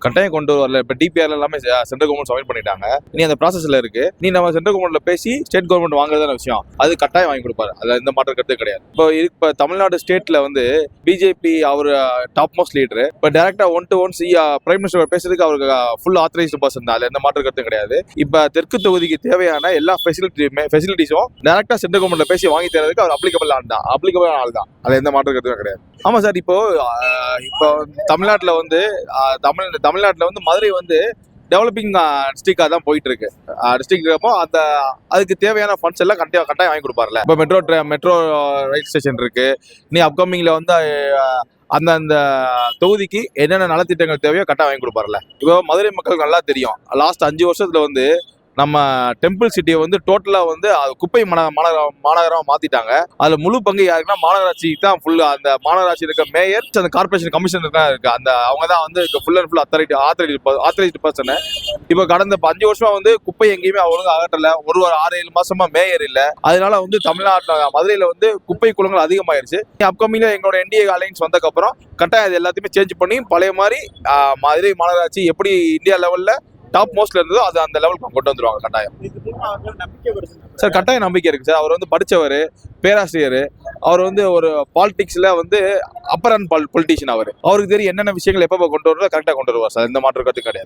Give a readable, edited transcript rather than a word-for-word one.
கட்டாயம் கொண்டு வரல. இப்போ டிபிஆர் எல்லாமே சென்ட்ரல் கவர்மெண்ட் சப்மிட் பண்ணிட்டாங்க. நீ அந்த ப்ராசஸ்ல இருக்கு. நீ நம்ம சென்ட்ரல் கவர்மெண்ட்ல பேசி ஸ்டேட் கவர்மெண்ட் வாங்குறதான விஷயம். அது கட்டாயம் வாங்கி கொடுப்பாரு. அதுல எந்த மாற்றம் கருத்து கிடையாது. இப்போ தமிழ்நாடு ஸ்டேட்ல வந்து பிஜேபி அவர் டாப் மோஸ்ட் லீடர். இப்போ டைரக்டா one to one prime minister பேசுறதுக்கு அவருக்கு ஃபுல் ஆத்தரைஸ்டு பர்சன் தான். அதுல எந்த மாற்றம் கருத்து கிடையாது. இப்போ தெற்கு தொகுதிக்கு தேவையான எல்லா ஃபெசிலிட்டிஸும் டைரக்டா சென்ட்ரல் கவர்மெண்ட்ல பேசி வாங்கி தரதுக்கு அவர் அப்ளிகபிள் ஆள் தான். அதுல எந்த மாற்றம் கருத்தும் கிடையாது. ஆமா சார், இப்போ தமிழ்நாட்டுல வந்து தமிழ்நாட்டுல வந்து மதுரை வந்து டெவலப்பிங் டிஸ்ட்ரிக்டாக தான் போயிட்டு இருக்கு. டிஸ்ட்ரிக்ட் அதுக்கு தேவையான ஃபண்ட்ஸ் எல்லாம் கட்டாயம் வாங்கி கொடுப்பாருல. இப்போ மெட்ரோ ரயில் ஸ்டேஷன் இருக்கு. நீ அப்கமிங்ல வந்து அந்த தொகுதிக்கு என்னென்ன நலத்திட்டங்கள் தேவையோ கட்டாயம் வாங்கி கொடுப்பாருல. இப்போ மதுரை மக்களுக்கு நல்லா தெரியும். லாஸ்ட் 5 வருஷத்துல வந்து நம்ம டெம்பிள் சிட்டியை வந்து டோட்டலா வந்து குப்பை மாநகரமா மாத்திட்டாங்க. அதுல முழு பங்கு யாருக்குன்னா மாநகராட்சிக்கு தான். ஃபுல் அந்த மாநகராட்சி இருக்க மேயர், அந்த கார்பரேஷன் கமிஷனர் தான் இருக்கு. அவங்க தான் வந்து full and full authorised person. இப்போ கடந்த 5 வருஷமா வந்து குப்பை எங்கேயுமே அவங்களுக்கு அகற்றல. ஒரு 6-7 மாசமா மேயர் இல்ல. அதனால வந்து தமிழ்நாட்டுல மதுரையில வந்து குப்பை குளங்கள் அதிகமாயிருச்சு. அப்கமிங்ல எங்களோட என்டிஏ அலையன்ஸ் வந்ததுக்கு அப்புறம் கட்டாயம் இது எல்லாத்தையுமே சேஞ்ச் பண்ணி பழைய மாதிரி மதுரை மாநகராட்சி எப்படி இந்தியா லெவல்ல டாப் மோஸ்ட்ல இருந்ததோ அது அந்த லெவலுக்கு கொண்டு வந்துருவாங்க கட்டாயம். சார் கட்டாயம் நம்பிக்கை இருக்கு சார். அவர் வந்து படிச்சவர், பேராசிரியர். அவர் வந்து ஒரு பாலிடிக்ஸ்ல வந்து அப்பர் அண்ட் பொலிட்டிஷியன். அவருக்கு தெரியும் என்னென்ன விஷயங்கள் எப்ப கொண்டு வருவோ கரெக்டா கொண்டு வருவார் சார். எந்த மாற்றம் கருத்து கிடையாது.